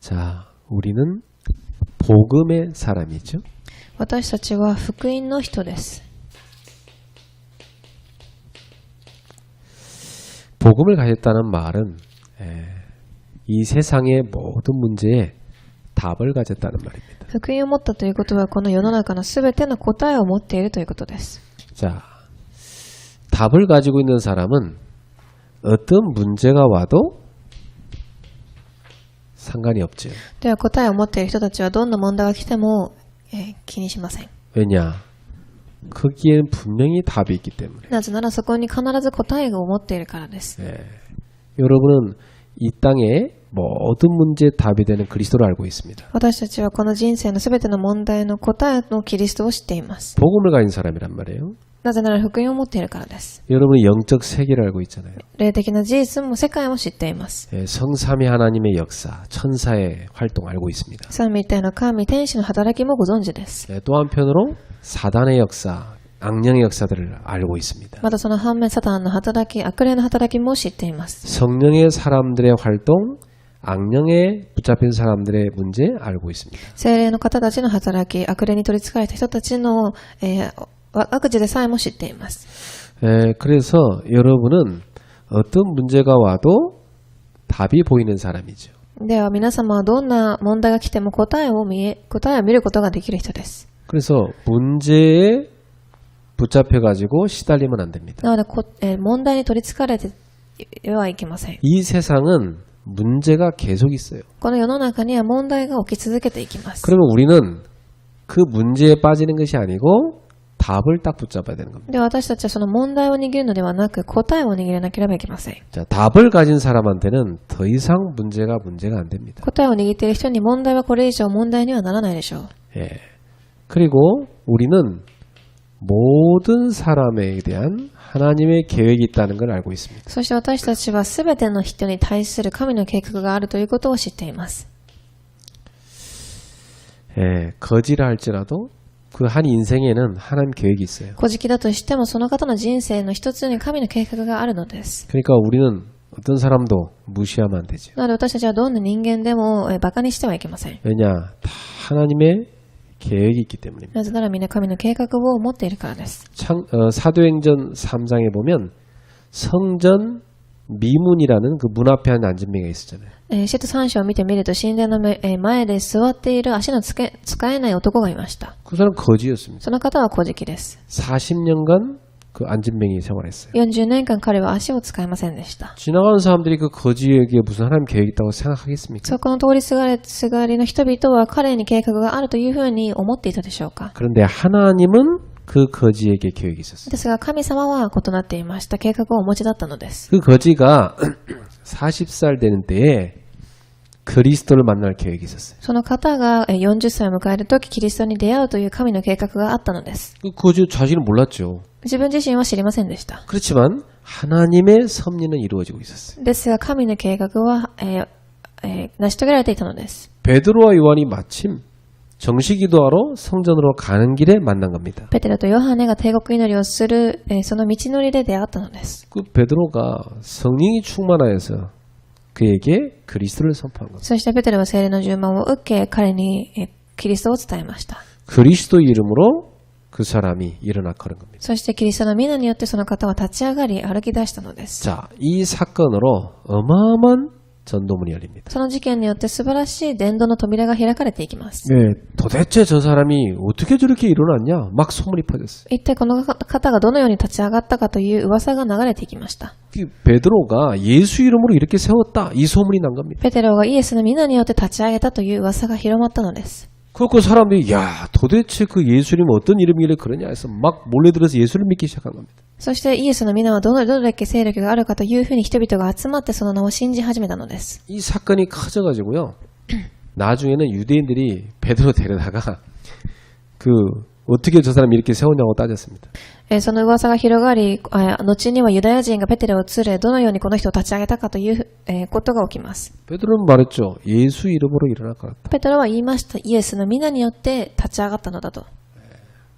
자, 우리는 복음의 사람이죠. 私たちは福音の人です。 복음을 가졌다는 말은 이 세상의 모든 문제에 답을 가졌다는 말입니다. 福音を持ったということは、この世の中のすべての答えを持っているということです。 자, 답을 가지고 있는 사람은 어떤 문제가 와도 상관이 없죠. では答えを持っている人たちはどんな問題が来ても、気にしません。 왜냐? 거기에는 분명히 답이 있기 때문에. なぜならそこに必ず答えを持っているからです。 여러분은 이 땅의 모든 문제의 답이 되는 그리스도를 알고 있습니다. 私たちはこの人生のすべての問題の答えのキリストを知っています。 복음을 가진 사람이란 말이에요. なぜなら福音を持っているからです。 여러분은 영적 세계를 알고 있잖아요. 霊的な事実も世界も知っています。 성삼위 하나님의 역사, 천사의 활동 알고 있습니다. 三位一体の神、天使の働きもご存知です。 또 한편으로 사단의 역사, 악령의 역사들을 알고 있습니다. またその反面、サタンの働き、悪霊の働きも知っています。 성령의 사람들의 활동, 악령에 붙잡힌 사람들의 문제 알고 있습니다. 聖霊の方たちの働き、悪霊に取り憑かれた人たちの、悪事でさえも知っています。 그래서 여러분은 어떤 문제가 와도 답이 보이는 사람이죠. では皆様はどんな問題が来ても答えを見ることができる人です。 그래서 문제에 붙잡혀가지고 시달리면 안 됩니다. なので、問題に取り憑かれてはいけません。 이 세상은 문제가 계속 있어요. この世の中には問題が起き続けていきます。 그러면 우리는 그 문제에 빠지는 것이 아니고 답을 딱 붙잡아야 되는 겁니다. で、私たちはその問題を握るのではなく、答えを握らなければいけません。 자, 답을 가진 사람한테는 더 이상 문제가 안 됩니다. 答えを握っている人に問題はこれ以上問題にはならないでしょう。 그리고 우리는 모든 사람에 대한 하나님의 계획이 있다는 걸 알고 있습니다. そして私たちはすべての人に対する神の計画があるということを知っています。 거지라 할지라도 그 한 인생에는 하나님 계획이 있어요. 古事記だとしてもその方の人生の一つに神の計画があるのです。 그러니까 우리는 어떤 사람도 무시하면 안 되죠. なので私たちはどんな人間でもバカにしてはいけません。 왜냐? 다 하나님의 계획이 있기 때문입니다. なぜなら皆神の計画を持っているからです。 사도행전 3장에 보면 성전 미문이라는 그 문 앞에 한 앉은뱅이가 있었잖아요. 使徒3章を見てみると神殿の前で座っている足の使えない男がいました。 그 사람 거지였습니다. その方は古事記です。 40년간 그 앉은뱅이 생활했어요. 40年間彼は足を使えませんでした。 지나가는 사람들이 그 거지에게 무슨 하나님 계획이 있다고 생각하겠습니까? そこの通りすがりの人々は彼に計画があるというふうに思っていたでしょうか。 그런데 하나님은 그 거지에게 계획이 있었어요. ですが神様は異なっていました。計画をお持ちだったのです。 그 거지가 40살 되는 때에 그리스도를 만날 계획이 있었어요. その方が40歳を迎えるときキリストに出会うという神の計画があったのです。 그 거지 자신은 몰랐죠. 自分自身は知りませんでした。 그렇지만 하나님의 섭리는 이루어지고 있었어요. ですが神の計画は、成し遂げられていたのです。 베드로와 요한이 마침 정식기도하러 성전으로 가는 길에 만난 겁니다. ペテロとヨハネが帝国祈りをする、その道のりで出会ったのです。 그 베드로가 성령이 충만하여서 그에게 그리스도를 선포한 겁니다. そしてペテロは聖霊の充満を受け彼にキリストを伝えました。 그리스도 이름으로 그 사람이 일어나 걸은 겁니다. そしてキリストの皆によってその方は立ち上がり歩き出したのです。 자, 이 사건으로 어마어마한 전도문이 열립니다. その事件によって素晴らしい伝道の扉が開かれていきます。 네, 도대체 저 사람이 어떻게 저렇게 일어났냐? 막 소문이 퍼졌어요. 一体この方がどのように立ち上がったかという噂が流れていきました。 베드로가 예수 이름으로 이렇게 세웠다. 이 소문이 난 겁니다. ペテロがイエスの皆によって立ち上げたという噂が広まったのです。 그 사람들이 야 도대체 그 예수님은 어떤 이름이길래 그러냐 해서 막 몰려들어서 예수를 믿기 시작한 겁니다. そしてイエスの皆はどれだけ勢力があるかというふうに人々が集まってその名を信じ始めたのです。 이 사건이 커져가지고요. 나중에는 유대인들이 베드로 데려다가 그 어떻게 저 사람이 이렇게 세웠냐고 따졌습니다. その噂が広がり、後にはユダヤ人がペテロを連れ、どのようにこの人を立ち上げたかという、ことが起きます。 베드로는 말했죠. 예수 이름으로 일어날 것 같다. ペテロは言いました。イエスの皆によって立ち上がったのだと。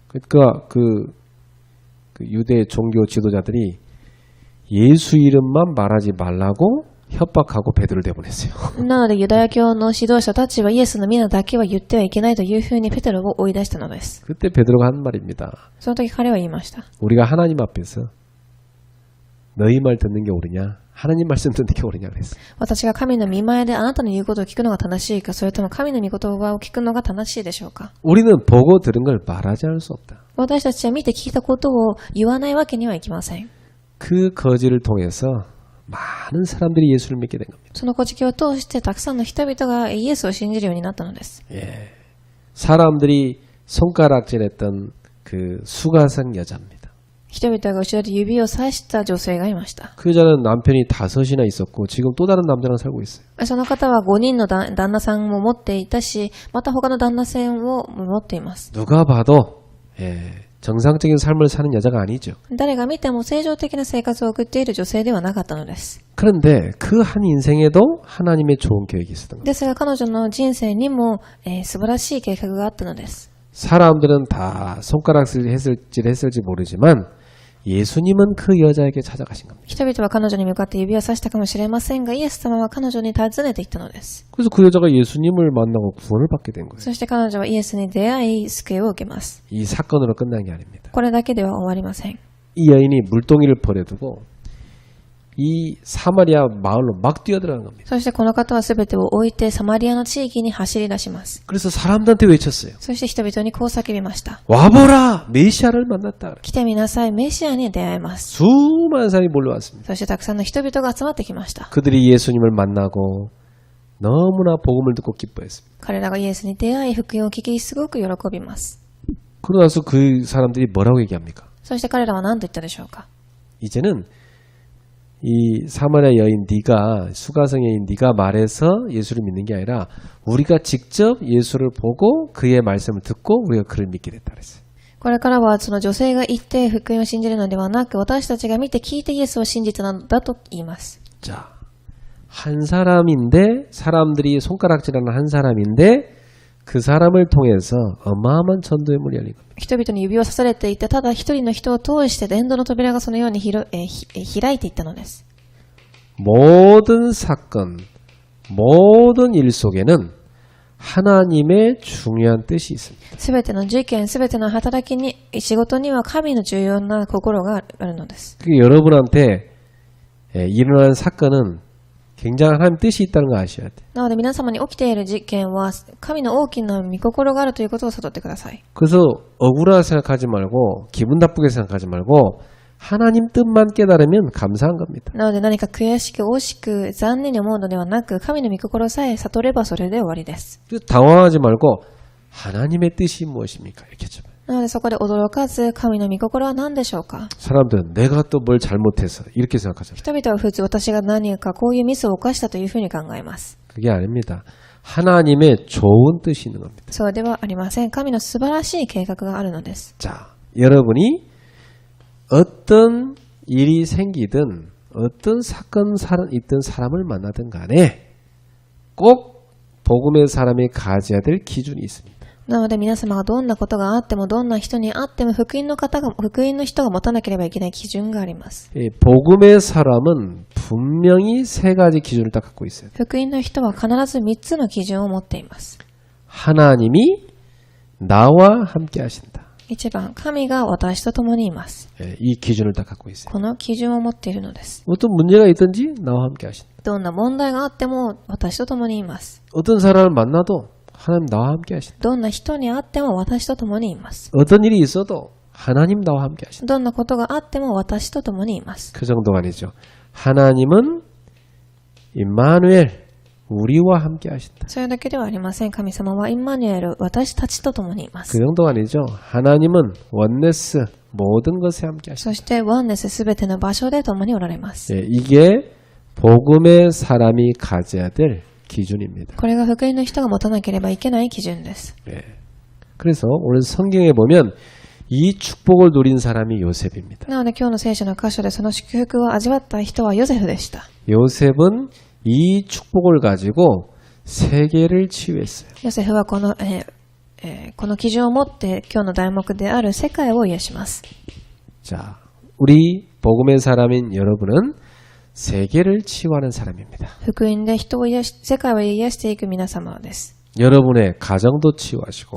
그러니까 그 유대 종교 지도자들이 예수 이름만 말하지 말라고 협박하고 베드로를 내보냈어요. なのでユダヤ教の指導者たちはイエスの皆だけは言ってはいけないというふうにペテロを追い出したのです。 그때 베드로가 한 말입니다. その時彼は言いました。 우리가 하나님 앞에서 너희 말 듣는 게 옳으냐? 하나님 말씀 듣는 게 옳으냐 그랬어요. 私が神の御前であなたの言うことを聞くのが正しいか、それとも神の御言葉を聞くのが正しいでしょうか。 우리는 보고 들은 걸 말하지 않을 수 없다. 私たちは見て聞いたことを言わないわけにはいきません。 그 거지를 통해서 많은 사람들이 예수를 믿게 된 겁니다. その古事記を通してたくさんの人々がイエスを信じるようになったのです。 사람들이 손가락질했던 그 수가성 여자입니다. 人々が後ろで指をさした女性がいました。 그 여자는 남편이 5이나 있었고 지금 또 다른 남자랑 살고 있어요. その方は5人の旦那さんも持っていたし、また他の旦那さんを持っています。 누가 봐도 정상적인 삶을 사는 여자가 아니죠. 誰が見ても正常的な生活を送っている女性ではなかったのです。 그런데 그 한 인생에도 하나님의 좋은 계획이 있었던 겁니다. ですが彼女の人生にも、素晴らしい計画があったのです。 사람들은 다 손가락질 했을지 모르지만 예수님은 그 여자에게 찾아가신 겁니다. 人々は彼女に向かって指をさしたかもしれませんが、イエス様は彼女に尋ねていったのです。 그래서 그 여자가 예수님을 만나고 구원을 받게 된 거예요. そして彼女はイエスに出会い、救いを受けます。 이 사건으로 끝난 게 아닙니다. これだけでは終わりません。 이 여인이 물동이를 버려두고 이 사마리아 마을로 막 뛰어들어간 겁니다. そしてこの方は全てを置いてサマリアの地域に走り出します。 그래서 사람들한테 외쳤어요. そして人々にこう叫びました。 와보라! 메시아를 만났다. 来てみなさい、メシアに出会えます。 수많은 사람이 몰려왔습니다. そしてたくさんの人々が集まってきました。 그들이 예수님을 만나고 너무나 복음을 듣고 기뻐했습니다. 彼らがイエスに出会い、福音を聞き、すごく喜びます。 그러고 나서 그 사람들이 뭐라고 얘기합니까? そして彼らは何と言ったでしょうか。 이제는 이 사마리아 여인 네가 수가성 여인 네가 말해서 예수를 믿는 게 아니라 우리가 직접 예수를 보고 그의 말씀을 듣고 우리가 그를 믿게 됐다 그랬어요. これからはその女性が言って福音を信じるのではなく、私たちが見て聞いてイエスを信じたのだと言います。 자, 한 사람인데 사람들이 손가락질하는 한 사람인데 그 사람을 통해서 어마어마한 전도의 문이 열린 겁니다. 人々に指をさされていて、ただ一人の人を通して伝道の扉がそのように開いていったのです。 모든 사건, 모든 일 속에는 하나님의 중요한 뜻이 있습니다. すべての事件、すべての働きに、仕事には神の重要な心があるのです。 여러분한테 일어난 사건은 굉장한 하나님 뜻이 있다는 거 아셔야 돼요. なので皆様に起きている事件は神の大きな御心があるということを悟ってください。 그래서 억울하게 생각하지 말고 기분 나쁘게 생각하지 말고 하나님 뜻만 깨달으면 감사한 겁니다. なので何か悔しく惜しく残念に思うのではなく、神の御心さえ悟ればそれで終わりです。 그래서 당황하지 말고 하나님의 뜻이 무엇입니까? 이렇게 좀. なのでそこで驚かず、神の御心は何でしょうか。 사람들은 내가 또 뭘 잘못해서 이렇게 생각하잖아요. 人々は普通私が何かこういうミスを犯したというふうに考えます。 그게 아닙니다. 하나님의 좋은 뜻이 있는 겁니다. そうではありません。神の素晴らしい計画があるのです。 자, 여러분이 어떤 일이 생기든 어떤 사건 있든 사람을 만나든 간에 꼭 복음의 사람이 가져야 될 기준이 있습니다. なので皆様がどんなことがあっても、どんな人に会っても、福音の人が持たなければいけない基準があります。 복음의 사람은 분명히 세 가지 기준을 딱 갖고 있어요. 福音の人は必ず3つの基準を持っています。 하나님이 나와 함께 하신다. 1番、神が私と共にいます。 이 기준을 딱 갖고 있어요. この基準を持っているのです。 어떤 문제가 있든지 나와 함께 하신다. どんな問題があっても私と共にいます。 어떤 사람을 만나도 하나님 나와 함께 하신다. どんな人に会っても私と共にいます。 어떤 일이 있어도 하나님 나와 함께 하신다. どんなことがあっても私と共にいます。 그 정도가 아니죠. 하나님은 임마누엘 우리와 함께 하신다. それだけではありません。神様はインマニュエル、私たちと共にいま 그 す。 정도가 아니죠. 하나님은 원네스 모든 것에 함께 하신다. そしてワンネスすべての場所で共におられます。 이게 복음의 사람이 가져야 될 기준입니다. これが福音の人が持たなければいけない基準です。 그래서 오늘 성경에 보면 이 축복을 누린 사람이 요셉입니다. なので今日の聖書の箇所でその祝福を味わった人はヨセフでした。 요셉은 이 축복을 가지고 세계를 치유했어요. ヨセフはこの基準を持って今日の題目である世界を癒します。 자, 우리 복음의 사람인 여러분은 세계를 치유하는 사람입니다. 福音で人を癒し、世界を癒していく皆様です。 여러분의 가정도 치유하시고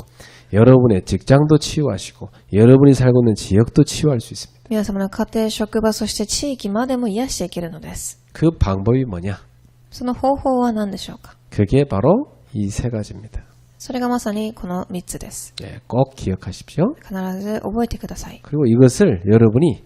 여러분의 직장도 치유하시고 여러분이 살고 있는 지역도 치유할 수 있습니다. 皆様の家庭、職場、そして地域までも癒していけるのです。 그 방법이 뭐냐? その方法は何でしょうか。 그게 바로 이 세 가지입니다. それがまさにこの3つです。 네, 꼭 기억하십시오. 必ず覚えてください。 그리고 이것을 여러분이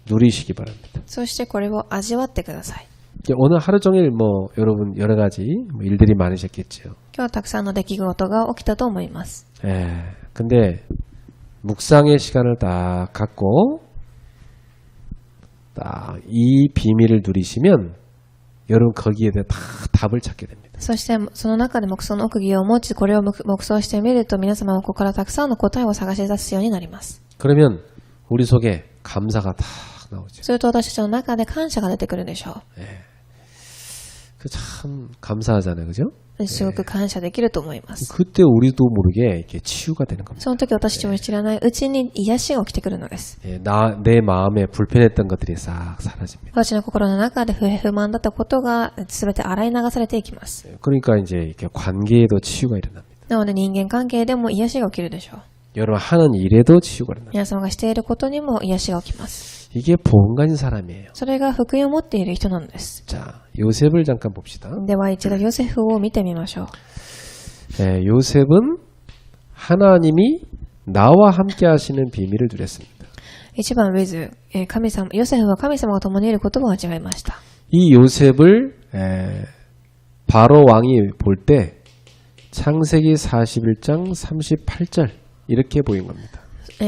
누리시기 바랍니다. そしてこれを味わってください。 오늘 하루 종일 뭐 여러분 여러 가지 일들이 많으셨겠죠. 今日はたくさんの出来事が起きたと思います。 근데 묵상의 시간을 딱 갖고 딱 이 비밀을 누리시면 여러분 거기에 대해 다 답을 찾게 됩니다. そしてその中で黙想の奥義を持ち、これを黙想してみると皆様はここからたくさんの答えを探し出すようになります。 그러면 우리 속에 감사가 다 나오죠. すると私たちの中で感謝が出てくるでしょ 그 참 감사하잖아요, 그죠? う。すごく感謝できると思います。 그때 우리도 모르게 이렇게 치유가 되는 겁니다. その時私たちも知らないうちに癒しが起きてくるのです。 내 마음에 불편했던 것들이 싹 사라집니다. 私の心の中で不満だったことが全て洗い流されていきます。 그러니까 이제 이렇게 관계에도 치유가 일어납니다. なので人間関係でも癒しが起きるでしょう。 여러분 하는 일에도 치유가 일어납니다. 皆様がしていることにも癒しが起きます。 이게 복음 가진 사람이에요. それが福音を持っている人なのです。 자, 요셉을 잠깐 봅시다. では一度ヨセフを見てみましょう。 요셉은 하나님이 나와 함께 하시는 비밀을 누렸습니다. 一番ウェズ、神様、ヨセフは神様が共にいることを味わいました。 이 요셉을 바로 왕이 볼 때 창세기 41장 38절 이렇게 보인 겁니다.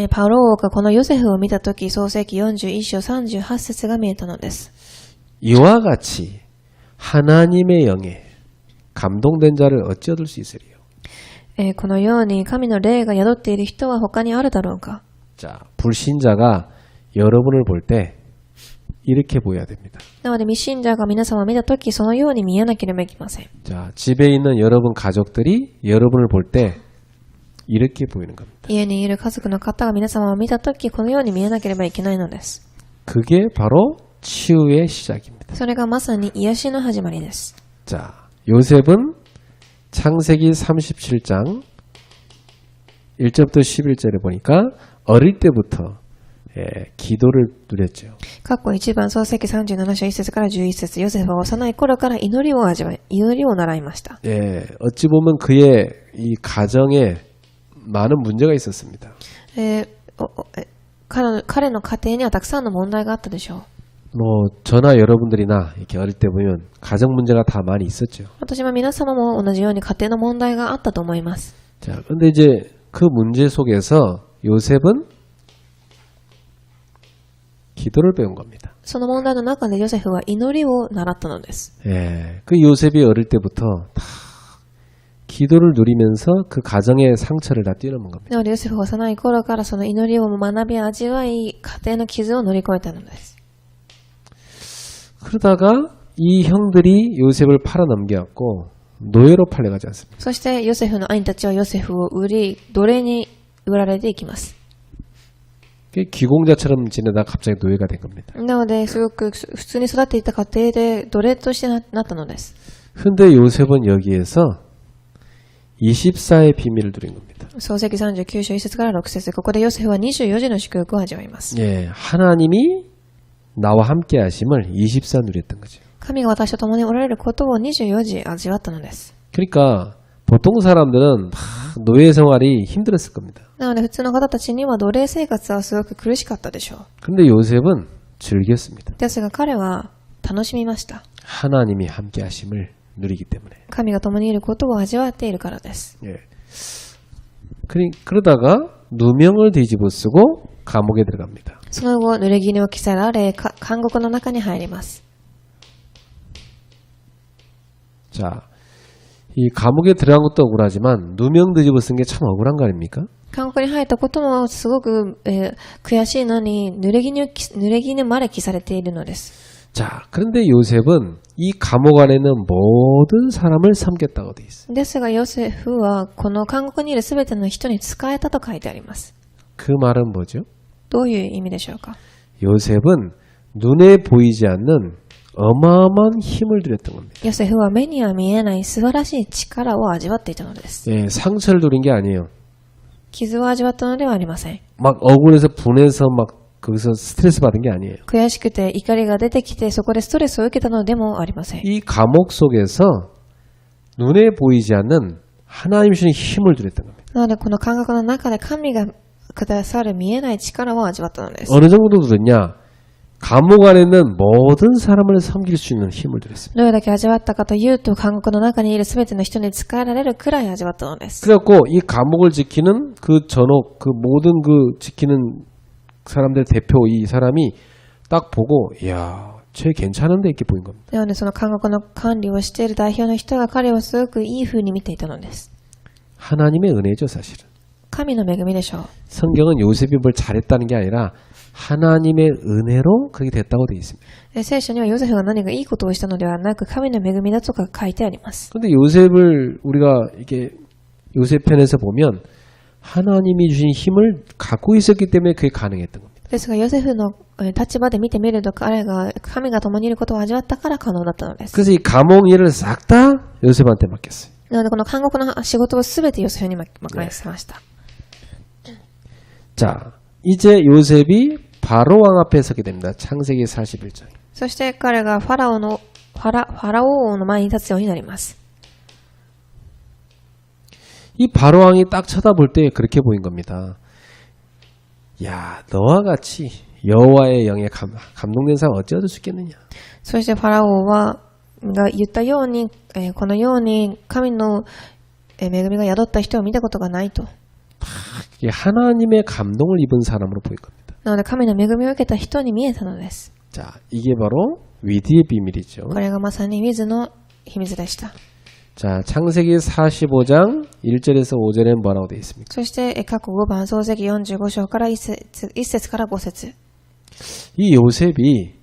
パロ王がこのヨセフを見たとき、創世記41章38節が見えたのです。 이와 같이 하나님의 영에 감동된 자를 어찌 얻을 수 있으리요? このように神の霊が宿っている人は他にあるだろうか。 자, 불신자가 여러분을 볼 때 이렇게 보여야 됩니다. なので未信者が皆様を見たとき、そのように見えなければいけません。 자, 집에 있는 여러분 가족들이 여러분을 볼 때 이렇게 보이는 겁니다. 家にいる家族の方が皆様を見たとき、このように見えなければいけないのです。 그게 바로 치유의 시작입니다. それがまさに癒しの始まりです。 자, 요셉은 창세기 37장 1절부터 11절에 보니까 어릴 때부터 기도를 누렸죠. 過去一番創世記37章1節から11節、ヨセフは幼い頃から祈りを習いました。 어찌 보면 그의 이 가정에 많은 문제가 있었습니다. 彼の家庭にはたくさんの問題があったでしょう。 뭐 저나 여러분들이나 이렇게 어릴 때 보면 가정 문제가 다 많이 있었죠. 私も皆様も同じように家庭の問題があったと思います。 자, 근데 이제 그 문제 속에서 요셉은 기도를 배운 겁니다. その問題の中でヨセフは祈りを習ったのです。 그 요셉이 어릴 때부터 다 기도를 누리면서 그 가정의 상처를 다 뛰어넘은 겁니다. なのでヨセフは幼い頃からその祈りを学び味わい、家庭の傷を乗り越えたのです。 그러다가 이 형들이 요셉을 팔아넘겨갖고 노예로 팔려가지 않습니다. そしてヨセフの兄たちはヨセフを売り、奴隷に売られていきます。 귀공자처럼 지내다가 갑자기 노예가 된 겁니다. なので、すごく普通に育っていた家庭で奴隷としてなったのです。 근데 요셉은 여기에서 24의 비밀을 누린 겁니다. 創世記39章1節から6節、ここでヨセフは24時の祝福を味わいます。 하나님이 나와 함께 하심을 24 누렸던 거죠. 神が私と共におられることを24時味わったのです。 그러니까 보통 사람들은 막 노예 생활이 힘들었을 겁니다. なので普通の方たちには奴隷生活はすごく苦しかったでしょう。 근데 요셉은 즐겼습니다. ですが彼は楽しみました。 하나님이 함께 하심을 누리기 때문에. 神が共にいることを味わっているからです。 그러다가 누명을 뒤집어 쓰고 감옥에 들어갑니다. その後、濡れ衣を着せられ、監獄の中に入ります。 자, 이 감옥에 들어간 것도 억울하지만 누명 뒤집어 쓴 게 참 억울한 거 아닙니까? 監獄に入ったこともすごく、悔しいのに濡れ衣まで着されているのです。 자, 그런데 요셉은 이 감옥 안에 있는 모든 사람을 섬겼다고 돼 있어요. ですがヨセフはこの監獄にいるすべての人に仕えたと書いてあります。 그 말은 뭐죠? どういう意味でしょうか。 요셉은 눈에 보이지 않는 어마어마한 힘을 들였던 겁니다. ヨセフは目には見えない素晴らしい力を味わっていたのです。 예, 상처를 누린 게 아니에요. 傷を味わったのではありません。 막 억울해서 분해서 막 거기서 스트레스 받은 게 아니에요. 悔しくて怒りが出てきてそこでストレスを受けたのでもありません。 이 감옥 속에서 눈에 보이지 않는 하나님 주신 힘을 들였던 겁니다. なのでこの感覚の中で神がくださる見えない力を味わったのです。 어느 정도 들었냐? 감옥 안에 있는 모든 사람을 섬길 수 있는 힘을 들였습니다. どれだけ味わったかというと、監獄の中にいるすべての人に仕えられるくらい味わったのです。 그래갖고 이 감옥을 지키는 그 전옥, 그 모든 그 지키는 사람들 대표 이 사람이 딱 보고, 이야, 쟤 괜찮은데 이렇게 보인 겁니다. なのでその監獄の管理をしている代表の人が彼をすごくいい風に見ていたのです。 하나님의 은혜죠, 사실은. 神の恵みでしょう。 성경은 요셉이 뭘 잘했다는 게 아니라 하나님의 은혜로 그렇게 됐다고 되어 있습니다. 聖書にはヨセフが何かいいことをしたのではなく、神の恵みだとか書いてあります。 그런데 요셉을 우리가 이게 요셉 편에서 보면 하나님이 주신 힘을 갖고 있었기 때문에 그게 가능했던 겁니다. ですが、ヨセフの立場で見てみると、彼が神が共にいることを味わったから可能だったのです。 그래서 이 감옥 일을 싹 다 요셉한테 맡겼어요. なのでこの監獄の仕事をすべてヨセフに任せました。 자, 이제 요셉이 바로 왕 앞에 서게 됩니다. 창세기 41장. そして彼がファラオ王の前に立つようになります。 이 바로 왕이 딱 쳐다볼 때 그렇게 보인 겁니다. 야, 너와 같이 여호와의 영에 감동된 사람 어찌 얻을 수 있겠느냐. そしてファラオが言ったように、このように神の恵みが宿った人を見たことがないと。 이게 하나님의 감동을 입은 사람으로 보인 겁니다. なので神の恵みを受けた人に見えたのです。 자, 이게 바로 위대의 비밀이죠. これがまさにウィズの秘密でした。 자, 창세기 45장 1절에서 5절에는 뭐라고 되어 있습니까? そして過去5番創世記45章から1節から5節。 이 요셉이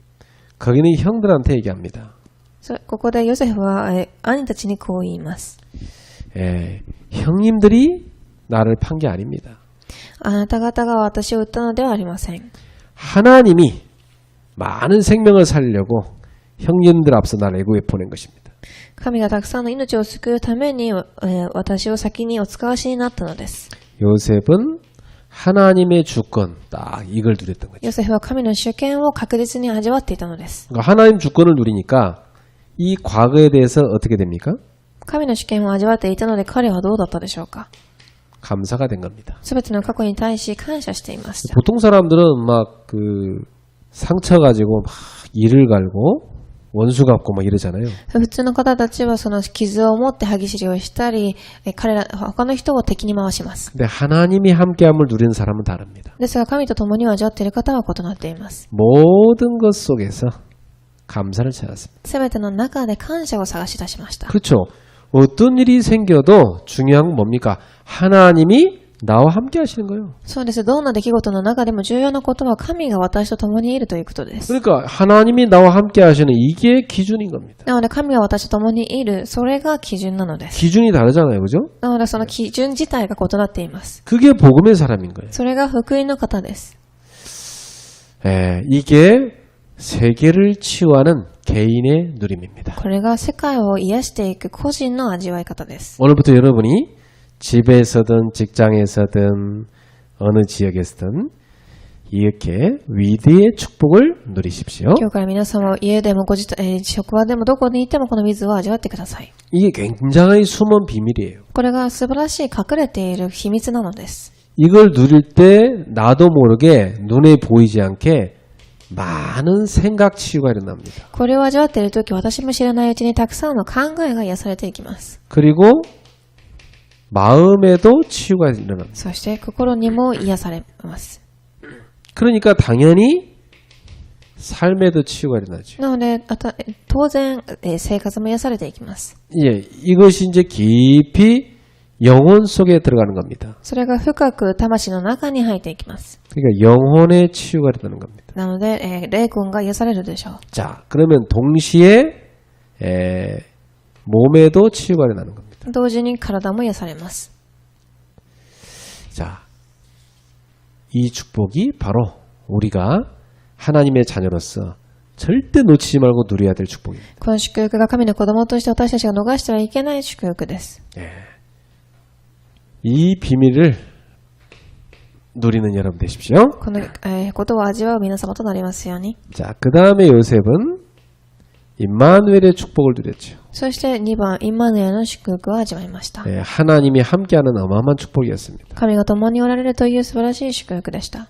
거기는 형들한테 얘기합니다. ここでヨセフは兄たちにこう言います。 형님들이 나를 판 게 아닙니다. あなた方が私を撃ったのではありません。 하나님이 많은 생명을 살리려고 형님들 앞서 나를 애굽에 보낸 것입니다. 神がたくさんの命を救うために、私を先にお使わしになったのです。 요셉은 하나님의 주권 딱 이걸 누렸던 거죠. ヨセフは神の主権を確実に味わっていたのです。 그러니까 하나님 주권을 누리니까 이 과거에 대해서 어떻게 됩니까? 神の主権を味わっていたので彼はどうだったでしょうか。 감사가 된 겁니다. すべての過去に対し感謝していました。 보통 사람들은 막 그 상처 가지고 막 이를 갈고 원수 갚고 막 이러잖아요. 普通の方たちはその傷を持って歯ぎしりをしたり、他の人を敵に回します。 근데 하나님이 함께함을 누리는 사람은 다릅니다. ですが神と共に味わっている方は異なっています。 모든 것 속에서 감사를 찾았습니다. すべての中で感謝を探し出しました。 그렇죠. 어떤 일이 생겨도 중요한 건 뭡니까? 하나님이 나와 함께 하시는 거예요. そうです。どんな出来事の中でも重要なことは神が私と共にいるということです。 그러니까 하나님이 나와 함께 하시는 이게 기준인 겁니다. なので神が私と共にいる、それが基準なのです。 기준이 다르잖아요. 그죠? なのでその基準自体が異なっています。 그게 복음의 사람인 거예요. それが福音の方です。 이게 세계를 치유하는 개인의 누림입니다. これが世界を癒していく個人の味わい方です。 오늘부터 여러분이 집에서든 직장에서든 어느 지역에서든 이렇게 위대의 축복을 누리십시오. 今日から皆様は家でも職場でもどこにいてもこの水を味わってください。 이게 굉장히 숨은 비밀이에요. これが素晴らしい隠れている秘密なのです。 이걸 누릴 때 나도 모르게 눈에 보이지 않게 많은 생각 치유가 일어납니다. これを味わっているとき、私も知らないうちにたくさんの考えが癒されていきます。 그리고 마음에도 치유가 일어납니다. そして心にも癒されます。 그러니까 당연히 삶에도 치유가 일어나죠. なので、当然、生活も癒されていきます。 예, 이것이 이제 깊이 영혼 속에 들어가는 겁니다. それが深く魂の中に入っていきます。 그러니까 영혼의 치유가 일어나는 겁니다. なので、霊魂が癒されるでしょう。 자, 그러면 동시에 몸에도 치유가 일어나는 겁니다. 同時に体も癒されます。 자, 이 축복이 바로 우리가 하나님의 자녀로서 절대 놓치지 말고 누려야 될 축복입니다. この祝福が神の子供として私たちが逃してはいけない祝福です。 이 비밀을 누리는 여러분 되십시오. この、ことを味わう皆様となりますように。 자, 그 다음에 요셉은 임마누엘의 축복을 누렸죠. そして2番、インマヌエルの祝福を味わいました。 하나님이 함께하는 어마어마한 축복이었습니다. 神が共におられるという素晴らしい祝福でした。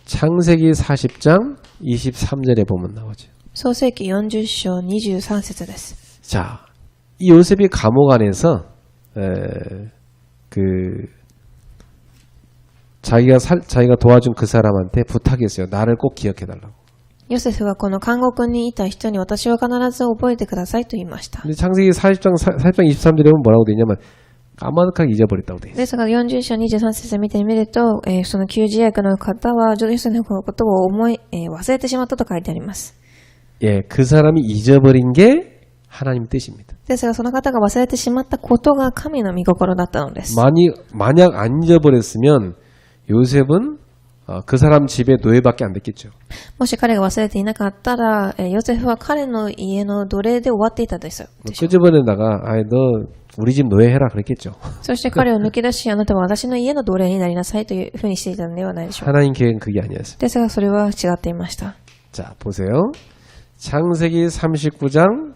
창세기 40장 23절에 보면 나오죠. 創世記40章23節です。 자, 이 요셉이 감옥 안에서 자기가 도와준 그 사람한테 부탁했어요. 나를 꼭 기억해달라고. ヨセフはこの監獄にいた人に私を必ず覚えてくださいと言いました。 근데 창세기 40장 23절에 보면 뭐라고 돼 있냐면 까마득하게 잊어버렸다고 돼 있어요. ですが40章23節見てみると、その旧約の方はヨセフのことを忘れてしまったと書いてあります。 예, 그 사람이 잊어버린 게 하나님 뜻입니다. ですがその方が忘れてしまったことが神の御心だったのです。 만약 안 잊어버렸으면 요셉은 그 사람 집에 노예밖에 안 됐겠죠. もし彼が忘れていなかったら、ヨセフは彼の家の奴隷で終わっていたでしょう。 끄집어내다가 너 우리 집 노예해라 그랬겠죠. そして彼を抜き出し、あなたは私の家の奴隷になりなさいというふうにしていたのではないでしょうか。 하나님 계획은 그게 아니었습니다. ですがそれは違っていました。 자, 보세요. 창세기 39장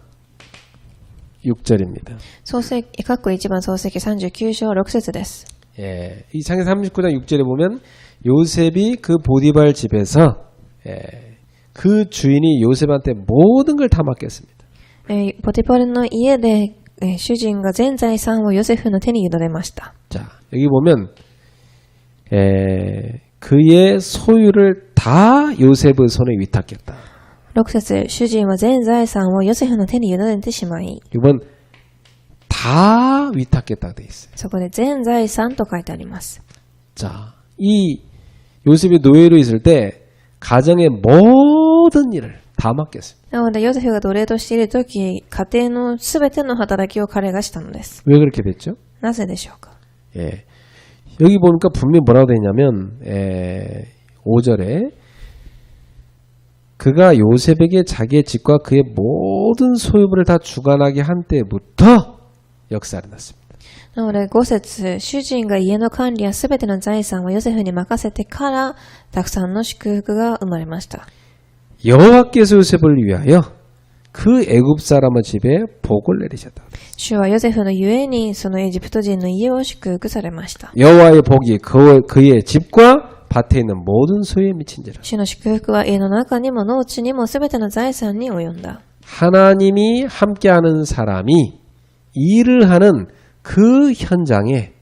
6절입니다. 括弧1番創世記39章6節です。 예, 이 창세기 39장 6절에 보면 요셉이 그 보디발 집에서 그 주인이 요셉한테 모든 걸 다 맡겼습니다. ポティパルの家で、主人が全財産をヨセフの手に委ねました。 자, 여기 보면 그의 소유를 다 요셉의 손에 위탁했다. 6節、主人は全財産をヨセフの手に委ねてしまい、 이번 다 위탁했다고 돼 있어요. そこで全財産と書いてあります。 자, 이 요셉이 노예로 있을 때 가정의 모든 일을 다 맡겼습니다. なのでヨセフが奴隷としているとき、家庭のすべての働きを彼がしたのです。 왜 그렇게 됐죠? なぜでしょうか。 예. 여기 보니까 분명히 뭐라고 되어 있냐면 5절에 그가 요셉에게 자기의 집과 그의 모든 소유물을 다 주관하게 한 때부터 역사를 났습니다. なので5節、主人が家の管理やすべての財産をヨセフに任せてから、たくさんの祝福が生まれました。 여호와께서 요셉을 위하여 그 애굽 사람의 집에 복을 내리셨다. 主はヨセフのゆえにそのエジプト人の家を祝福されました。 여호와의 복이 그의 집과 밭에 있는 모든 소유에 미친지라. 主の祝福は家の中にも農地にもすべての財産に及んだ。 하나님이 함께하는 사람이 일을 하는 그 현장에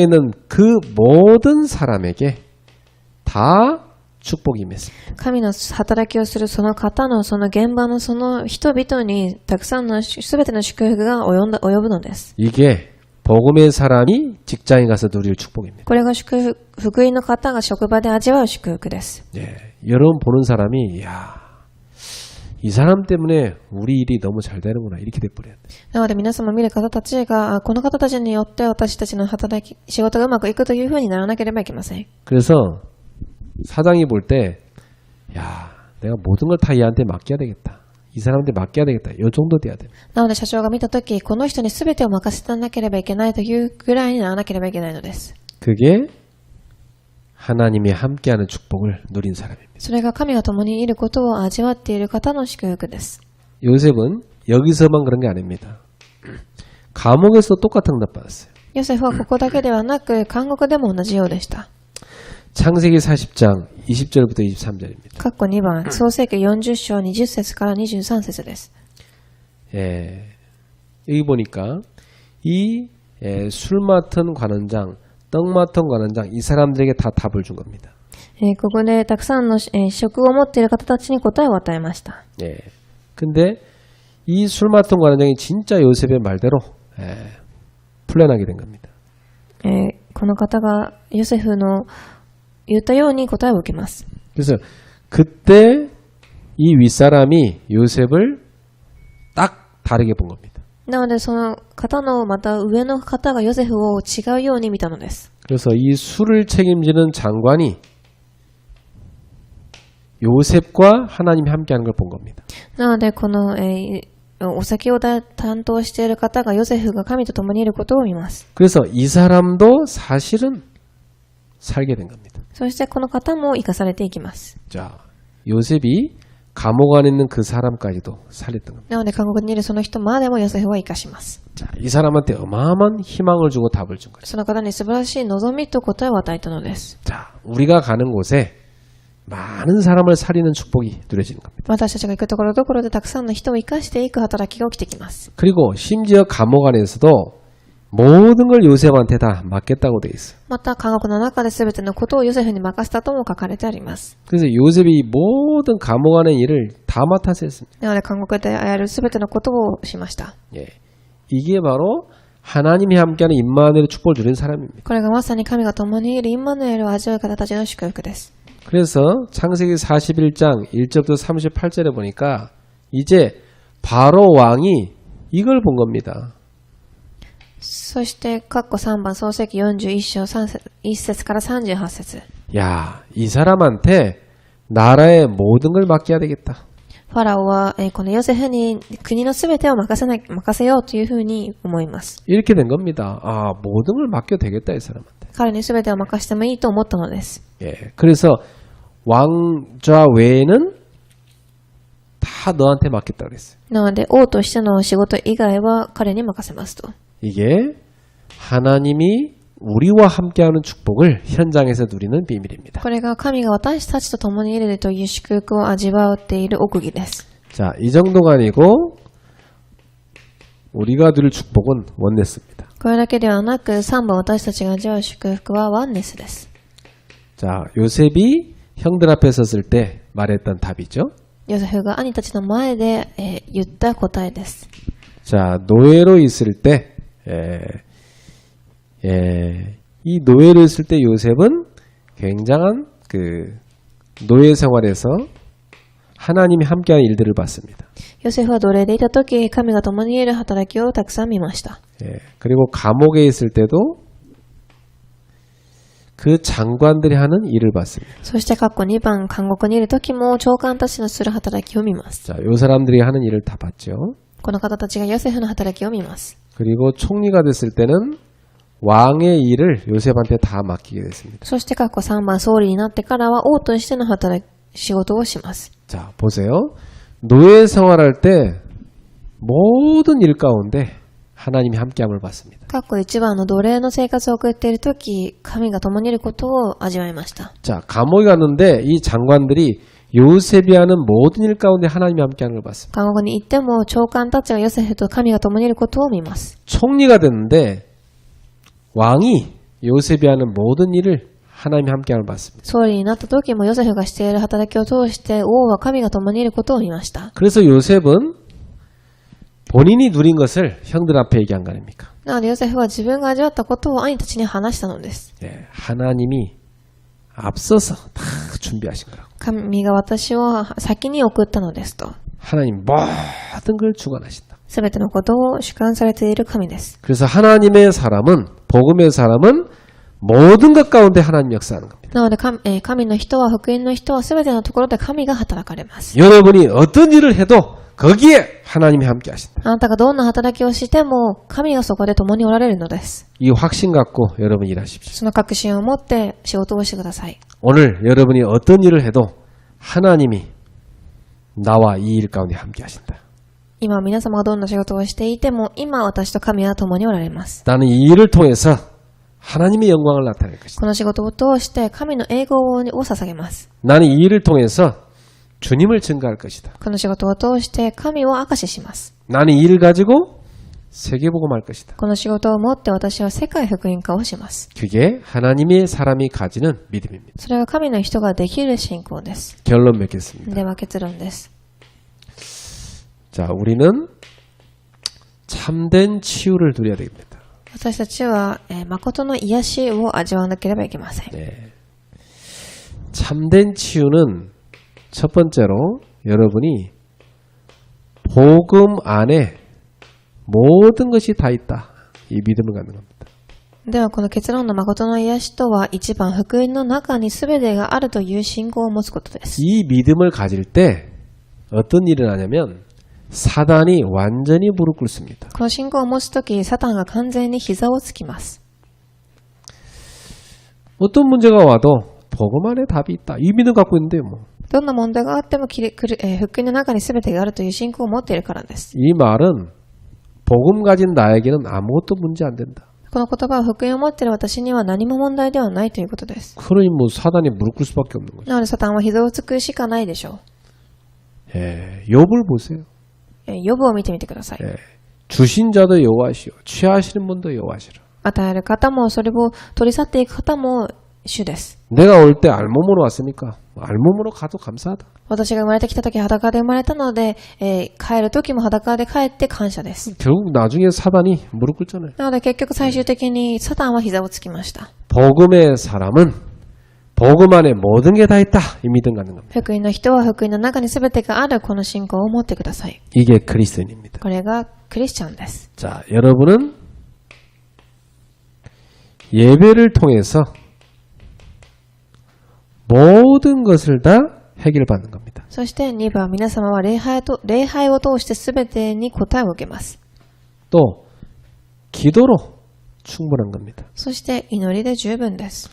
있는 그 모든 사람에게 다 축복이 임했습니다. 神の働きをするその方のその現場のその人々にたくさんのすべての祝福が及ぶのです。 이게 복음의 사람이 직장에 가서 누릴 축복입니다. これが福音の方が職場で味わう祝福です。 예, 여러분 보는 사람이 이 사람 때문에 우리 일이 너무 잘 되는구나 이렇게 돼버려요. なので皆様見る方たちがこの方たちによって私たちの仕事がうまくいくというふうにならなければいけません。 그래서 사장이 볼 때 내가 모든 걸 다 얘한테 맡겨야 되겠다. 이 사람한테 맡겨야 되겠다. 이 정도 돼야 돼. なので社長が見たとき、この人に全てを任せてなければいけないというぐらいにならなければいけないのです。 그게 하나님이 함께하는 축복을 누린 사람입니다. それが神が共にいることを味わっている方の祝福です。 요셉은 여기서만 그런 게 아닙니다. 감옥에서 똑같은 응답 받았어요. ヨセフはここだけではなく、監獄でも同じようでした。 창세기 40장 20절부터 23절입니다. 括弧2番、創世記40章20節から23節です。 예, 여기 보니까 술 맡은 관원장, 떡 맡은 관원장 이 사람들에게 다 답을 준 겁니다. ここでたくさんの職を持っている方たちに答えを与えました。 예, 근데 이 술 맡은 관원장이 진짜 요셉의 말대로 풀려나게 된 겁니다. この方がヨセフの言ったように答えを受けます。 그래서 그때 이 윗사람이 요셉을 딱 다르게 본 겁니다. なのでその方のまた上の方がヨセフを違うように見たのです。 그래서 이 술을 책임지는 장관이 요셉과 하나님이 함께하는 걸 본 겁니다. なので、この、お酒を担当している方がヨセフが神と共にいることを見ます。 그래서 이 사람도 사실은 살게 된 겁니다. そしてこの方も生かされていきます。 자, 요셉이 감옥 안에 있는 그 사람까지도 살렸던 겁니다. なので、監獄にいるその人までもヨセフは生かします。 자, 이 사람한테 어마어마한 희망을 주고 답을 준 거예요. その方に素晴らしい望みと答えを与えたのです。 자, 우리가 가는 곳에 많은 사람을 살리는 축복이 누려지는 겁니다. 私たちが行くところどころでたくさんの人を生かしていく働きが起きてきます。 그리고 심지어 감옥 안에서도 모든 걸 요셉한테 다 맡겼다고 돼 있어요. また、監獄の中で全てのことをヨセフに任せたとも書かれてあります。 그래서 요셉이 모든 감옥 안의 일을 다 맡아서 했습니다. なので、監獄でやる全てのことをしました。 예. 이게 바로 하나님이 함께하는 임마누엘의 축복을 누리는 사람입니다. これがまさに神が共にいるインマヌエルを味わう方たちの祝福です。 그래서 창세기 41장 1절부터 38절에 보니까 이제 바로 왕이 이걸 본 겁니다. そして、括弧3番、創世記41章1節から38節。 야, 이 사람한테 나라의 모든 걸 맡겨야 되겠다. ファラオは、このヨセフに国のすべてを任せようというふうに思います。 이렇게 된 겁니다. 아, 모든 걸 맡겨도 되겠다, 이 사람한테. 彼にすべてを任せてもいいと思ったのです。 예. 그래서 왕좌 외에는 다 너한테 맡겠다 그랬어요. なので、王としての仕事以外は彼に任せますと。 이게 하나님이 우리와 함께하는 축복을 현장에서 누리는 비밀입니다. これが神が私たちと共にいるという祝福を味わっている奥義です。 자, 이 정도가 아니고 우리가 누릴 축복은 원네스입니다. これだけではなく、3番私たちが味わう祝福はワンネスです。 자, 요셉이 형들 앞에 섰을 때 말했던 답이죠. ヨセフが兄たちの前で、言った答えです。 자, 노예로 있을 때 이 노예로 있을 때 요셉은 굉장한 그 노예 생활에서 하나님이 함께하는 일들을 봤습니다. ヨセフは奴隷でいたとき、神が共にいる働きをたくさん見ました。 그리고 감옥에 있을 때도 그 장관들이 하는 일을 봤습니다. そして括弧2番、監獄にいるときも長官たちのする働きを見ます。 자, 요 사람들이 하는 일을 다 봤죠. この方たちがヨセフの働きを見ます。 그리고 총리가 됐을 때는 왕의 일을 요셉한테 다 맡기게 됐습니다. そして括弧3番、総理になってからは王としての仕事をします。 자, 보세요. 노예 생활할 때 모든 일 가운데 하나님이 함께함을 봤습니다. 括弧1番の奴隷の生活を送っているとき、神が共にいることを味わいました。 자, 감옥에 갔는데 이 장관들이 요셉이 하는 모든 일 가운데 하나님이 함께하는 걸 봤습니다. 監獄に行っても長官たちがヨセフと神が共にいることを見ます。 총리가 됐는데 왕이 요셉이 하는 모든 일을 하나님이 함께함을 봤습니다. 総理になった時もヨセフがしている働きを通して王は神が共にいることを見ました。 그래서 요셉은 본인이 누린 것을 형들 앞에 얘기한 거 아닙니까? なのでヨセフは自分が味わったことを兄たちに話したのです。 예, 하나님이 앞서서 다 준비하신 거라고. 神が私を先に送ったのですと。 하나님 모든 걸 주관하신다. すべてのことを主観されている神です。 그래서 하나님의 사람은 복음의 사람은 모든 것 가운데 하나님 역사하는 겁니다. なので神の人は福音の人はすべてのところで神が働かれます。 여러분이 어떤 일을 해도 거기에 하나님이 함께 하신다. あなたがどんな働きをしても神がそこで共におられるのです。 이 확신 갖고 여러분 일하십시오. その確信を持って仕事をしてください。 오늘 여러분이 어떤 일을 해도 하나님이 나와 이 일 가운데 함께 하신다. 今皆様がどんな仕事をしていても今私と神は共におられます。 나는 이 일을 통해서 하나님의 영광을 나타낼 것이다. この仕事を通して神の栄光を捧げます。 나는 이 일을 통해서 주님을 증거할 것이다. この仕事を通して神を証しします。 나는 이 일을 가지고 세계복음할 것이다. この仕事を持って私は世界福音化をします。 그게 하나님의 사람이 가지는 믿음입니다. それが神の人ができる信仰です。 결론 맺겠습니다. では結論です。 자, 우리는 참된 치유를 누려야 됩니다. 私たちは、誠の癒しを味わわなければいけません。 네. 참된 치유는 첫 번째로 여러분이 복음 안에 모든 것이 다 있다. 이 믿음을 갖는 겁니다. ではこの結論の誠の癒しとは一番福音の中に全てがあるという信仰を持つことです。 이 믿음을 가질 때 어떤 일이 나냐면 사단이 완전히 무릎 꿇습니다. この信仰を持つとき、サタンが完全に膝をつきます。 어떤 문제가 와도 복음 안에 답이 있다. 이 믿음 갖고 있는데 뭐. どんな問題があっても福音の中に全てがあるという信仰を持っているからです。 이 말은 복음 가진 나에게는 아무것도 문제 안 된다. この言葉は福音を持っている私には何も問題ではないということです。 그러니 뭐 사단이 무릎 꿇을 수밖에 없는 거죠. なのでサタンは膝をつくしかないでしょ 욥을 보세요. う。ヨブを見てみてください。 주신 자도 여호와시오. 취하시는 분도 여호와시라. 与える方もそれを取り去っていく方も主です。 내가 올 때 알몸으로 왔으니까 알몸으로 가도 감사하다. 私が生まれてきた時裸で生まれたので、帰る時も裸で帰って感謝です。 결국 나중에 사단이 무릎 꿇잖아요. なので結局最終的にサタンは膝をつきました。 복음의 사람은 복음 안에 모든 게 다 있다. 이 믿음 갖는 겁니다. 福音の人は福音の中に全てがあるこの信仰を持ってください。 이게 그리스도인입니다. これがクリスチャンです。 자, 여러분은 예배를 통해서 모든 것을 다 해결받는 겁니다. そして2番、皆様は礼拝を通して全てに答えを受けます。 또 기도로 충분한 겁니다. そして祈りで十分です。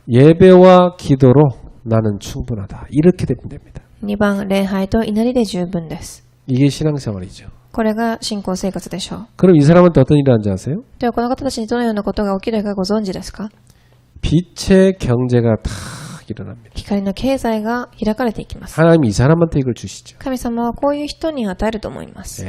예배와 기도로 나는 충분하다. 이렇게 되면 됩니다. 2番、礼拝と祈りで十分です。 이게 신앙생활이죠. これが信仰生活でしょう。 그럼 이 사람한테 어떤 일이 하는지 아세요? ではこの方たちにどのようなことが起きるかご存知ですか？ 빛의 경제가 다 일어납니다. 光の経済が開かれていきます。 하나님이 이 사람한테 이걸 주시죠. 神様はこういう人に与えると思います。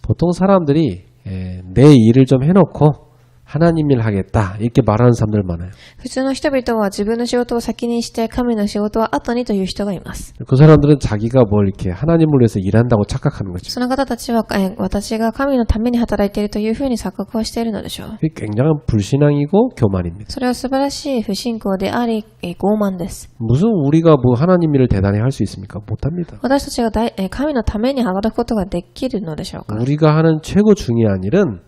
보통 사람들이 내 일을 좀 해놓고 하나님 일 하겠다 이렇게 말하는 사람들 많아요. 普通の人々は自分の仕事を先にして神の仕事は後にという人がいます。 그 사람들은 자기가 뭘 이렇게 하나님을 위해서 일한다고 착각하는 거죠. その方たちは私が神のために働いているというふうに錯覚をしているのでしょう。 이게 굉장한 불신앙이고 교만입니다. それは素晴らしい不信仰であり傲慢です。 무슨 우리가 뭐 하나님 일을 대단히 할 수 있습니까? 못합니다. 私たちが神のために働くことができるのでしょうか？ 우리가 하는 최고 중요한 일은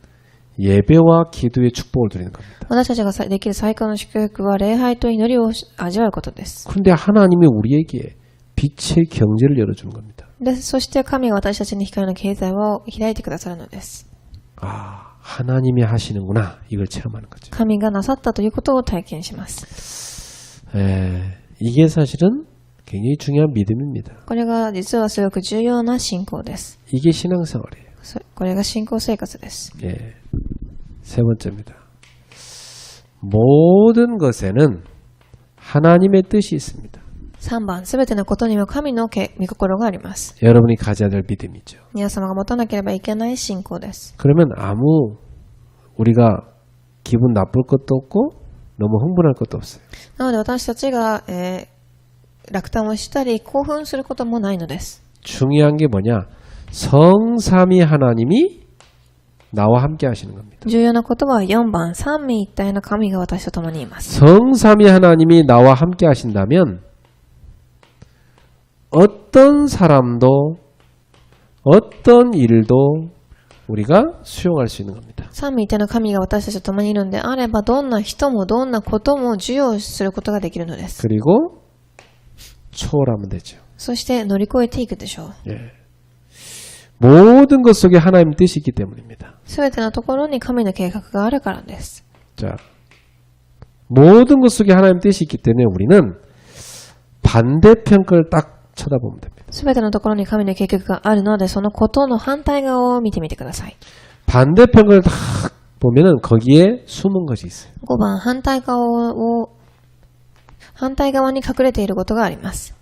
예배와 기도의 축복을 드리는 겁니다. 私たちができる最高の祝福は礼拝と祈りを味わうことです。 그런데 하나님이 우리에게 빛의 경제를 열어주는 겁니다. で、そして神が私たちに光の経済を開いてくださるのです。 아, 하나님이 하시는구나. 이걸 체험하는 거죠. 神がなさったということを体験します。 이게 사실은 굉장히 중요한 믿음입니다. これが実はすごく重要な信仰です。 이게 신앙생활이에요. これが信仰生活です。 세 번째입니다. 모든 것에는 하나님의 뜻이 있습니다. 3番、すべてのことには神の御心があります。 여러분이 가져야 될 믿음이죠. 皆様が持たなければいけない信仰です。 그러면 아무 우리가 기분 나쁠 것도 없고 너무 흥분할 것도 없어요. なので私たちが、落胆をしたり興奮することもないのです。 중요한 게 뭐냐? 성삼위 하나님이 나와 함께 하시는 겁니다. 重要なことは4番、三位一体の神が私と共にいます。 성삼위 하나님이 나와 함께 하신다면 어떤 사람도 어떤 일도 우리가 수용할 수 있는 겁니다. 三位一体の神が私たちと共にいるのであれば、どんな人もどんなことも受容することができるのです。 그리고 초월하면 되죠. そして乗り越えていくでしょう。 모든 것 속에 하나님의 뜻이 있기 때문입니다. すべてのところに神の計画があるからです。 자, 모든 것 속에 하나님의 뜻이 있기 때문에 우리는 반대편 걸 딱 쳐다보면 됩니다. すべてのところに神の計画があるので、そのことの反対側を見てみてください。 반대편 걸 딱 보면은 거기에 숨은 것이 있어요. 5番、反対側に隠れていることがあります。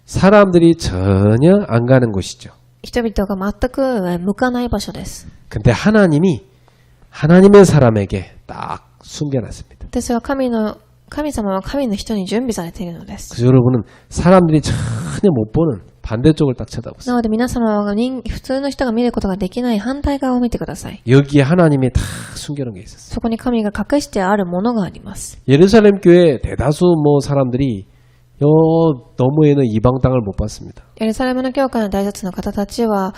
사람들이 전혀 안 가는 곳이죠. 人々が全く向かない場所です。 근데 하나님이 하나님의 사람에게 딱 숨겨놨습니다. ですが神様は神の人に準備されているのです。 그래서 여러분은 사람들이 전혀 못 보는 반대쪽을 딱 な 쳐다보세요. ので皆様は普通の人が見ることができない反対側を見てください。 여기에 하나님이 다 숨겨놓은 게 있었어요. そこに神が隠してあるものがあります。 예루살렘 교회 대다수 뭐 사람들이 너머에는 이방 땅을 못 봤습니다. エルサレムの教会の大卒の方たちは、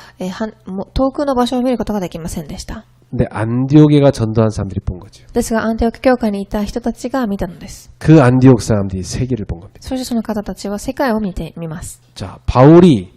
もう遠くの場所を見ることができませんでした。 근데 안디옥에가 전도한 사람들이 본 거죠. ですが、アンティオク教会にいた人たちが見たのです。 그 안디옥 사람들이 세계를 본 겁니다. そしてその方たちは世界を見ます。 자, 바울이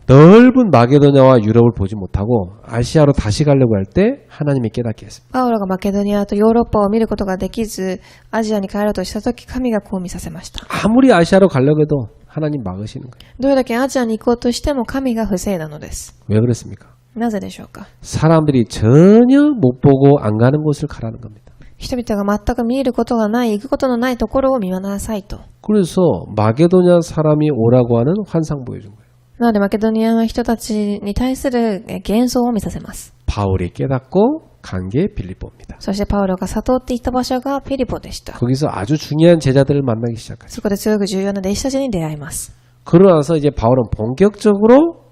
넓은 마게도냐와 유럽을 보지 못하고 아시아로 다시 가려고 할 때 하나님이 깨닫게 했습니다. パウロがマケドニアとヨーロッパを見ることができず、アジアに帰ろうとしたとき、神がこう見させました。 아무리 아시아로 가려고 해도 하나님 막으시는 거예요. どれだけアジアに行こうとしても神が防いだのです。 왜 그랬습니까? なぜでしょうか。 사람들이 전혀 못 보고 안 가는 곳을 가라는 겁니다. 人々が全く見えることがない、行くことのないところを見なさいと。 그래서 마게도냐 사람이 오라고 하는 환상 보여준 거예요. なのでマケドニアの人たちに対する幻想を見させます。 바울이 깨닫고 간 게 빌립보입니다. そしてパウロが悟っていった場所がフィリポでした。 거기서 아주 중요한 제자들을 만나기 시작하죠. そこですごく重要な弟子たちに出会います。 그러고 나서 이제 바울은 본격적으로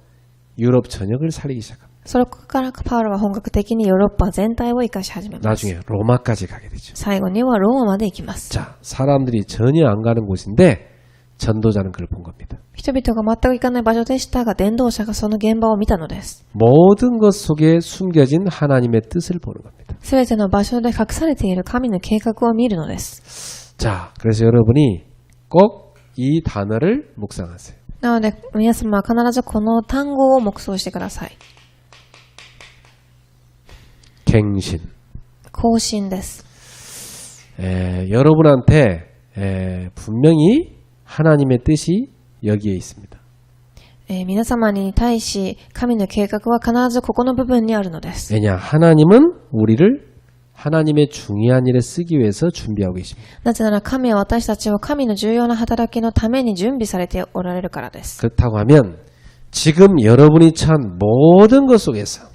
유럽 전역을 살리기 시작합니다. そこからパウロは本格的にヨーロッパ全体を生かし始めます。 나중에 로마까지 가게 되죠. 最後にはローマまで行きます。 자, 사람들이 전혀 안 가는 곳인데 전도자는 그걸 본 겁니다. 人々が全く行かない場所でしたが、伝道者がその現場を見たのです。 모든 것 속에 숨겨진 하나님의 뜻을 보는 겁니다. すべての場所で隠されている神の計画を見るのです。 자, 그래서 여러분이 꼭 이 단어를 묵상하세요. なので、皆様は必ずこの単語を黙想してください。 갱신. 更新です。 여러분한테 분명히 하나님의 뜻이 여기에 있습니다. 皆様に対し、神の計画は必ずここの部分にあるのです。 왜냐, 하나님은 우리를 하나님의 중요한 일에 쓰기 위해서 준비하고 계십니다. なぜなら神は私たちを神の重要な働きのために準備されておられるからです。 그렇다고 하면 지금 여러분이 처한 모든 것 속에서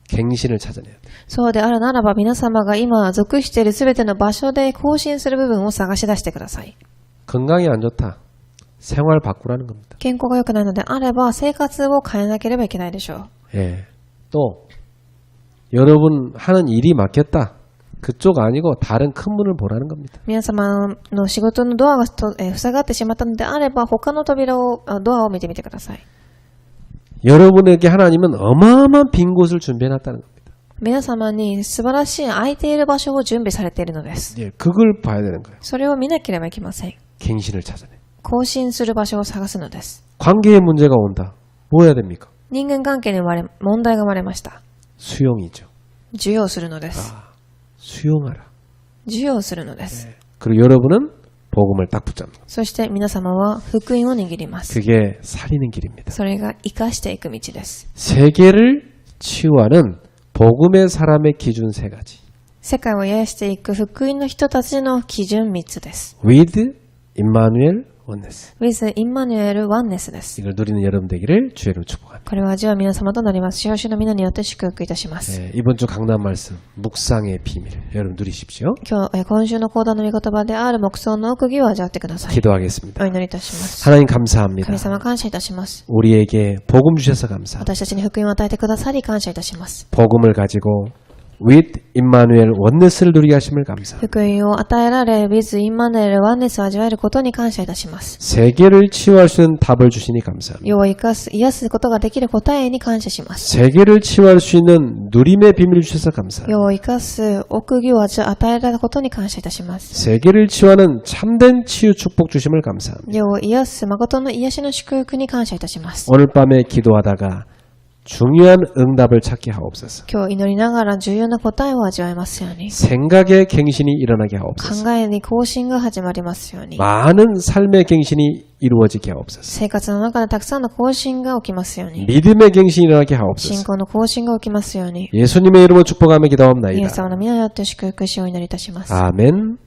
갱신을 찾아내야 돼요. そうであるならば皆様が今属しているすべての場所で更新する部分を探し出してください。 건강이 안 좋다. 생활 바꾸라는 겁니다. 健康が良くないのであれば生活を変えなければいけないでしょう。 예. 또 여러분 하는 일이 막혔다. 그쪽 아니고 다른 큰 문을 보라는 겁니다. 皆様の仕事のドアが塞がってしまったのであれば他のドアを見てみてください。 여러분에게 하나님은 어마어마한 빈 곳을 준비해놨다는 겁니다. 皆様に素晴らしい空いている場所を準備されているのです。 예, 그걸 봐야 되는 거예요. それを見なければいけません。 갱신을 찾아내. 更新する場所を探すのです。 관계에 문제가 온다. 뭐 해야 됩니까? 人間関係に問題が生まれました。 수용이죠. 授与するのです。 수용하라. 授与するのです。 그리고 여러분은 복음을 딱 붙잡는 거예요. そして皆様は福音を握ります。 그게 살리는 길입니다. それが生かしていく道です。 세계를 치유하는 복음의 사람의 기준 세 가지. 世界を癒していく福音の人たちの基準3つです。 With 임마누엘 원네스. With Immanuel Onenessです。 이걸 누리는 여러분 되기를 주의로 축복합니다. これは味は皆様となります。主の皆によって祝福いたします。 이번 주 강남 말씀 묵상의 비밀 여러분 누리십시오. 今週の講談の御言葉である黙想の奥義を味わってください。 기도하겠습니다. お祈りいたします。 하나님 감사합니다. 神様感謝いたします。 우리에게 복음 주셔서 감사합니다. 私たちに福音を与えてくださり感謝いたします。 복음을 가지고 with 임마누엘 원네스를 누리게 하심을 감사합니다. 福音を与えられ、with Immanuel Onenessを味わえることに感謝いたします。 세계를 치유할 수 있는 답을 주시니 감사합니다. 世を癒すことができる答えに感謝します。 세계를 치유할 수 있는 누림의 비밀을 주셔서 감사합니다. 世を生かす奥義を与えられたことに感謝いたします。 세계를 치유하는 참된 치유 축복 주심을 감사합니다. 世を癒す誠の癒しの祝福に感謝いたします。 오늘 밤에 기도하다가 중요한 응답을 찾게 하옵소서. 今日祈りながら重要な答えを味わえますように。 생각의 갱신이 일어나게 하옵소서. 考えに更新が始まりますように。 많은 삶의 갱신이 이루어지게 하옵소서. 生活の中でたくさんの更新が起きますように。 믿음의 갱신이 일어나게 信 하옵소서. 仰の更新が起きますように。 예수님의 이름으로 축복하며 イエス 기도하옵나이다. 様の皆によって祝福しをお祈りいたします。 아멘.